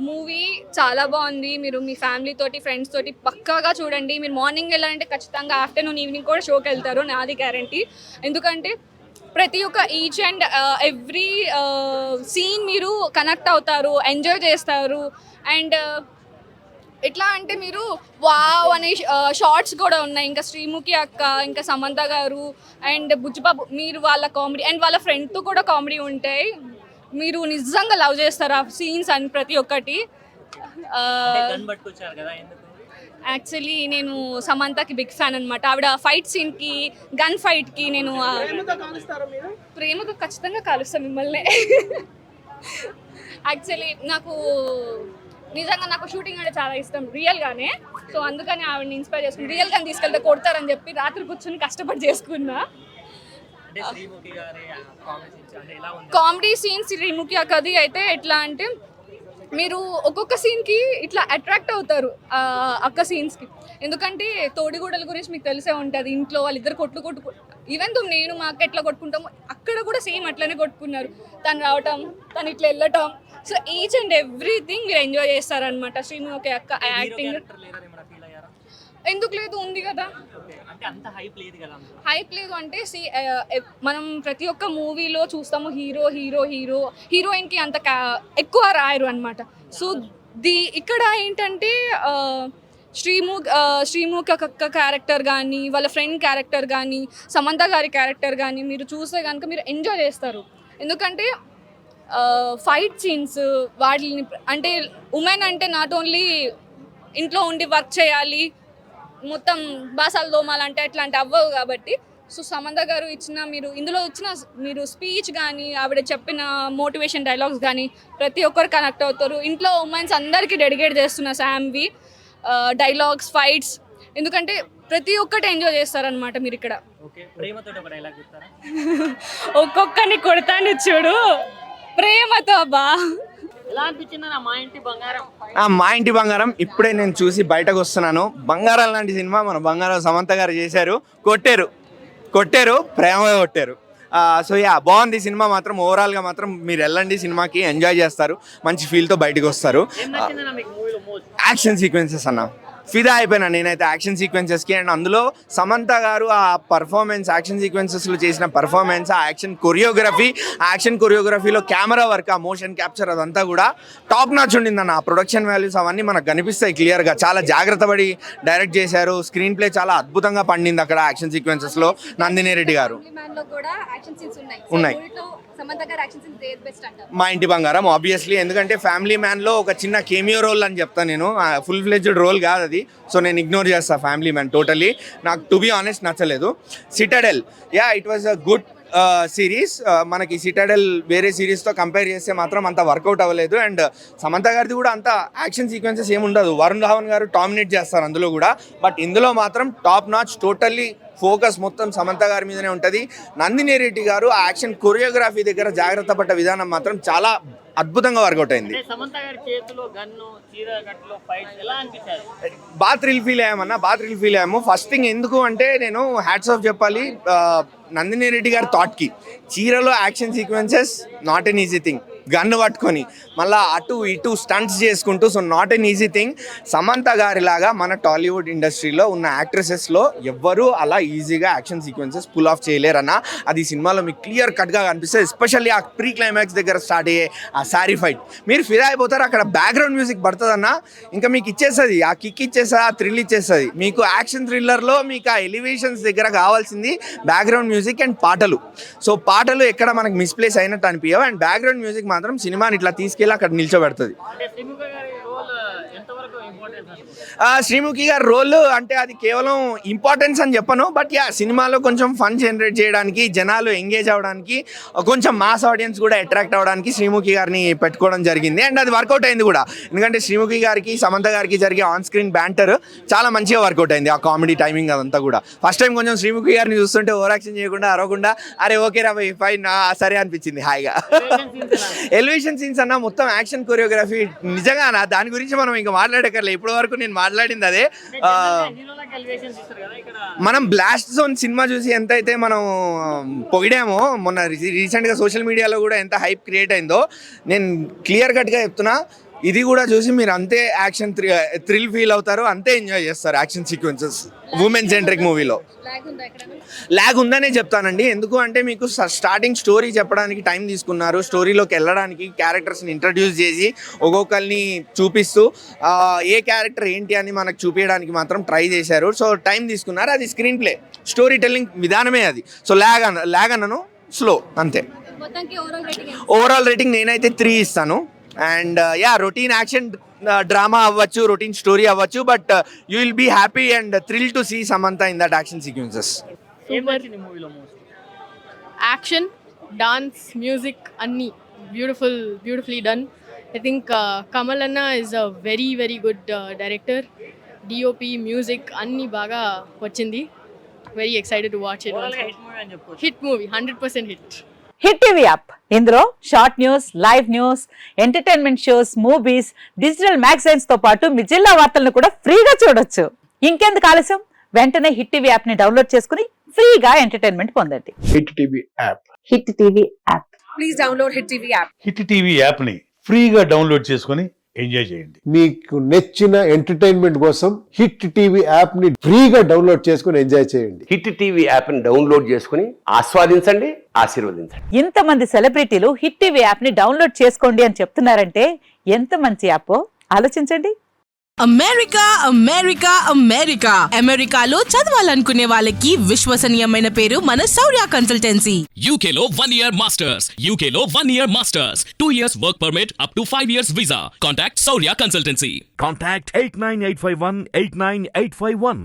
Movie చాలా బాగుంది. మీరు మీ ఫ్యామిలీ తోటి, ఫ్రెండ్స్ తోటి పక్కాగా చూడండి. మీరు మార్నింగ్ వెళ్ళాలంటే ఖచ్చితంగా ఆఫ్టర్నూన్, ఈవినింగ్ కూడా షోకి వెళ్తారు, నాది గ్యారంటీ. ఎందుకంటే ప్రతి ఒక్క ఈచ్ అండ్ ఎవ్రీ సీన్ మీరు కనెక్ట్ అవుతారు, ఎంజాయ్ చేస్తారు. అండ్ ఎట్లా అంటే మీరు వావ్ అనే షార్ట్స్ కూడా ఉన్నాయి. ఇంకా శ్రీముఖి అక్క, ఇంకా సమంత గారు అండ్ బుజ్జిబాబు, మీరు వాళ్ళ కామెడీ అండ్ వాళ్ళ ఫ్రెండ్తో కూడా కామెడీ ఉంటాయి. మీరు నిజంగా లవ్ చేస్తారు ఆ సీన్స్ అని ప్రతి ఒక్కటి. యాక్చువల్లీ నేను సమంతకి బిగ్ ఫ్యాన్ అనమాట. ఆవిడ ఫైట్ సీన్కి, గన్ ఫైట్కి నేను ప్రేమతో ఖచ్చితంగా కాలుస్తాను మిమ్మల్ని. యాక్చువల్లీ నాకు షూటింగ్ అంటే చాలా ఇష్టం రియల్గానే. సో అందుకని ఆవిడని ఇన్స్పైర్ చేసుకుని రియల్గా తీసుకెళ్తే కొడతారని చెప్పి రాత్రి కూర్చొని కష్టపడి చేసుకున్నా. కామెడీ సీన్స్ శ్రీముఖి అక్కది అయితే ఎట్లా అంటే మీరు ఒక్కొక్క సీన్కి ఇట్లా అట్రాక్ట్ అవుతారు అక్క సీన్స్కి. ఎందుకంటే తోడిగూడల గురించి మీకు తెలిసే ఉంటుంది. ఇంట్లో వాళ్ళిద్దరు కొట్టు ఈవెన్ నేను మా అక్క ఎట్లా కొట్టుకుంటాము, అక్కడ కూడా సేమ్ అట్లనే కొట్టుకున్నారు. తను రావటం, తను ఇట్లా వెళ్ళటం, సో ఈచ్ అండ్ ఎవ్రీథింగ్ మీరు ఎంజాయ్ చేస్తారనమాట. శ్రీముఖి అక్క యాక్టింగ్ ఎందుకు లేదు, ఉంది కదా. హైప్ లేదు అంటే మనం ప్రతి ఒక్క మూవీలో చూస్తాము హీరోయిన్కి అంత ఎక్కువ రాయరు అనమాట. సో ఇక్కడ ఏంటంటే శ్రీముఖి అక్క క్యారెక్టర్ కానీ, వాళ్ళ ఫ్రెండ్ క్యారెక్టర్ కానీ, సమంత గారి క్యారెక్టర్ కానీ మీరు చూస్తే కనుక మీరు ఎంజాయ్ చేస్తారు. ఎందుకంటే ఫైట్ సీన్స్ వాటిని అంటే ఉమెన్ అంటే నాట్ ఓన్లీ ఇంట్లో ఉండి వర్క్ చేయాలి, మొత్తం బాసాలు దోమాలంటే అట్లాంటి అవ్వవు కాబట్టి. సో సమంత గారు ఇందులో ఇచ్చిన మీరు స్పీచ్ కానీ, ఆవిడ చెప్పిన మోటివేషన్ డైలాగ్స్ కానీ ప్రతి ఒక్కరు కనెక్ట్ అవుతారు. ఇంట్లో ఉమెన్స్ అందరికీ డెడికేట్ చేస్తున్న శామ్వి డైలాగ్స్, ఫైట్స్, ఎందుకంటే ప్రతి ఒక్కటి ఎంజాయ్ చేస్తారనమాట మీరు ఇక్కడ. ఒక్కొక్కరిని కొడతాను చూడు ప్రేమతో. మా ఇంటి బంగారం ఇప్పుడే నేను చూసి బయటకు వస్తున్నాను. బంగారం లాంటి సినిమా మన బంగారం సమంత గారు చేశారు. కొట్టారు ప్రేమగా కొట్టారు. సో బాగుంది సినిమా. మాత్రం ఓవరాల్గా మాత్రం మీరు వెళ్ళండి, సినిమాకి ఎంజాయ్ చేస్తారు, మంచి ఫీల్తో బయటకు వస్తారు. యాక్షన్ సీక్వెన్సెస్ అన్న ఫిదా అయిపోయినా నేనైతే యాక్షన్ సీక్వెన్సెస్కి. అండ్ అందులో సమంత గారు ఆ పర్ఫార్మెన్స్, యాక్షన్ సీక్వెన్సెస్లో చేసిన పర్ఫార్మెన్స్, ఆ యాక్షన్ కొరియోగ్రఫీలో కెమెరా వర్క్, ఆ మోషన్ క్యాప్చర్ అదంతా కూడా టాప్ నాచ్ ఉండిందన్న. ఆ ప్రొడక్షన్ వాల్యూస్ అవన్నీ మనకు కనిపిస్తాయి క్లియర్గా. చాలా జాగ్రత్త పడి డైరెక్ట్ చేశారు. స్క్రీన్ ప్లే చాలా అద్భుతంగా పండింది అక్కడ యాక్షన్ సీక్వెన్సెస్లో. నందిని రెడ్డి గారు ఉన్నాయి. మా ఇంటి బంగారం ఆబ్వియస్లీ, ఎందుకంటే ఫ్యామిలీ మ్యాన్లో ఒక చిన్న కేమియో రోల్ అని చెప్తాను నేను. ఫుల్ ఫ్లెడ్జ్డ్ రోల్ కాదు అది. సో నేను ఇగ్నోర్ చేస్తాను ఫ్యామిలీ మ్యాన్ టోటలీ. నాకు టు బి ఆనెస్ట్ నచ్చలేదు. Citadel it was a good series. మనకి సిటాడెల్ వేరే సిరీస్తో కంపేర్ చేస్తే మాత్రం అంత వర్కౌట్ అవ్వలేదు. అండ్ సమంత గారిది కూడా అంత యాక్షన్ సీక్వెన్సెస్ ఏముండదు. వరుణ్ ధావన్ గారు డామినేట్ చేస్తారు అందులో కూడా. బట్ ఇందులో మాత్రం టాప్ నాచ్, టోటల్లీ ఫోకస్ మొత్తం సమంత గారి మీదనే ఉంటుంది. నందిని రెడ్డి గారు ఆ యాక్షన్ కొరియోగ్రఫీ దగ్గర జాగ్రత్త పడ్డ విధానం మాత్రం చాలా అద్భుతంగా వర్కౌట్ అయింది. బాగా థ్రిల్ ఫీల్ అయ్యాము. ఫస్ట్ థింగ్ ఎందుకు అంటే నేను హ్యాట్స్ ఆఫ్ చెప్పాలి నందిని రెడ్డి గారి థాట్కి. చీరలో action sequences not an easy thing. Gun పట్టుకొని మళ్ళీ అటు ఇటు స్టంట్స్ చేసుకుంటూ, so not an easy thing. Samantha గారిలాగా మన టాలీవుడ్ ఇండస్ట్రీలో ఉన్న యాక్ట్రెసెస్లో ఎవ్వరూ అలా ఈజీగా యాక్షన్ సీక్వెన్సెస్ పుల్ ఆఫ్ చేయలేరన్న. అది సినిమాలో మీకు క్లియర్ కట్గా కనిపిస్తుంది. ఎస్పెషల్లీ ఆ ప్రీ క్లైమాక్స్ దగ్గర స్టార్ట్ అయ్యే ఆ శారీ ఫైట్ మీరు ఫిదా అయిపోతారు. అక్కడ బ్యాక్గ్రౌండ్ మ్యూజిక్ పడుతుందన్న, ఇంకా మీకు ఇచ్చేస్తుంది, ఆ కిక్ ఇచ్చేస్తుంది, ఆ థ్రిల్ ఇచ్చేస్తుంది. మీకు యాక్షన్ థ్రిల్లర్లో మీకు ఆ ఎలివేషన్స్ దగ్గర కావాల్సింది బ్యాక్గ్రౌండ్ మ్యూజిక్ అండ్ పాటలు. సో పాటలు ఎక్కడ మనకు మిస్ప్లేస్ అయినట్టు అనిపించవు. అండ్ బ్యాక్గ్రౌండ్ మ్యూజిక్ మాత్రం సినిమాని ఇట్లా తీసుకెళ్ళి అక్కడ నిల్చోబెడుతుంది. శ్రీముఖి గారి రోల్ అంటే అది కేవలం ఇంపార్టెన్స్ అని చెప్పను. బట్ సినిమాలో కొంచెం ఫన్ జనరేట్ చేయడానికి, జనాలు ఎంగేజ్ అవ్వడానికి, కొంచెం మాస్ ఆడియన్స్ కూడా అట్రాక్ట్ అవ్వడానికి శ్రీముఖి గారిని పెట్టుకోవడం జరిగింది. అండ్ అది వర్కౌట్ అయింది కూడా. ఎందుకంటే శ్రీముఖి గారికి, సమంత గారికి జరిగే ఆన్ స్క్రీన్ బ్యాంటర్ చాలా మంచిగా వర్కౌట్ అయింది. ఆ కామెడీ టైమింగ్ అదంతా కూడా. ఫస్ట్ టైం కొంచెం శ్రీముఖి గారిని చూస్తుంటే ఓవర్ యాక్షన్ చేయకుండా, అరవకుండా అరే ఓకే రా ఫైన్ సరే అనిపించింది హాయిగా. ఎలివేషన్ సీన్స్ అన్న మొత్తం యాక్షన్ కొరియోగ్రఫీ నిజంగా దాని గురించి మనం ఇంకా మాట్లాడక్కర్లేదు. ఇప్పటి వరకు నేను మాట్లాడింది అదే. మనం బ్లాస్ట్ జోన్ సినిమా చూసి ఎంతైతే మనం పొగిడామో, మొన్న రీసెంట్గా సోషల్ మీడియాలో కూడా ఎంత హైప్ క్రియేట్ అయిందో, నేను క్లియర్ కట్గా చెప్తున్నా ఇది కూడా చూసి మీరు అంతే యాక్షన్ థ్రిల్ ఫీల్ అవుతారు, అంతే ఎంజాయ్ చేస్తారు యాక్షన్ సీక్వెన్సెస్ ఉమెన్ సెంట్రిక్ మూవీలో. ల్యాగ్ ఉందనే చెప్తానండి, ఎందుకు అంటే మీకు స్టార్టింగ్ స్టోరీ చెప్పడానికి టైం తీసుకున్నారు, స్టోరీలోకి వెళ్ళడానికి క్యారెక్టర్స్ని ఇంట్రడ్యూస్ చేసి ఒక్కొక్కరిని చూపిస్తూ ఏ క్యారెక్టర్ ఏంటి అని మనకు చూపించడానికి మాత్రం ట్రై చేశారు. సో టైం తీసుకున్నారు, అది స్క్రీన్ ప్లే స్టోరీ టెల్లింగ్ విధానమే అది. సో ల్యాగ్ అన్నను స్లో అంతే. ఓవరాల్ రేటింగ్ నేనైతే 3 ఇస్తాను. అండ్ రొటీన్ యాక్షన్ డ్రామా అవ్వచ్చు, రొటీన్ స్టోరీ అవ్వచ్చు, but you will be happy and thrill to see Samantha in that action sequences. Action, dance, music అన్నీ beautifully done. I think Kamal అన్న is a very very good director. DOP, music అన్నీ బాగా వచ్చింది. Very excited to watch it. Hit movie, 100% hit. Hit TV app, ఇందులో short news, live news, entertainment shows, movies, digital magazines తో పాటు మీ జిల్లా వార్తలను కూడా ఫ్రీగా చూడొచ్చు. ఇంకెందుకు ఆలస్యం, వెంటనే హిట్ టీవీ యాప్ ని డౌన్లోడ్ చేసుకుని ఫ్రీగా ఎంటర్టైన్మెంట్ పొందండి. Hit TV app. Hit TV app. Please download hit TV app. Hit TV యాప్ని ఫ్రీగా డౌన్లోడ్ చేసుకొని ఎంజాయ్ చేయండి. మీకు నచ్చిన ఎంటర్టైన్మెంట్ కోసం హిట్ టీవీ యాప్ ని ఫ్రీగా డౌన్లోడ్ చేసుకుని ఎంజాయ్ చేయండి. హిట్ టీవీ యాప్ ని డౌన్లోడ్ చేసుకుని ఆస్వాదించండి, ఆశీర్వదించండి. ఇంతమంది సెలబ్రిటీలు హిట్ టీవీ యాప్ ని డౌన్లోడ్ చేసుకోండి అని చెప్తున్నారంటే ఎంత మంచి యాప్ ఆలోచించండి. అమెరికా అమెరికా అమెరికా అమెరికాలో చదవాలనుకునే వాళ్ళకి విశ్వసనీయమైన పేరు మన శౌర్య కన్సల్టెన్సీ. UK లో 1 year masters, UK లో 1 year masters, 2 years work permit up to 5 years visa. Contact Saurya Consultancy. Contact 89851 89851.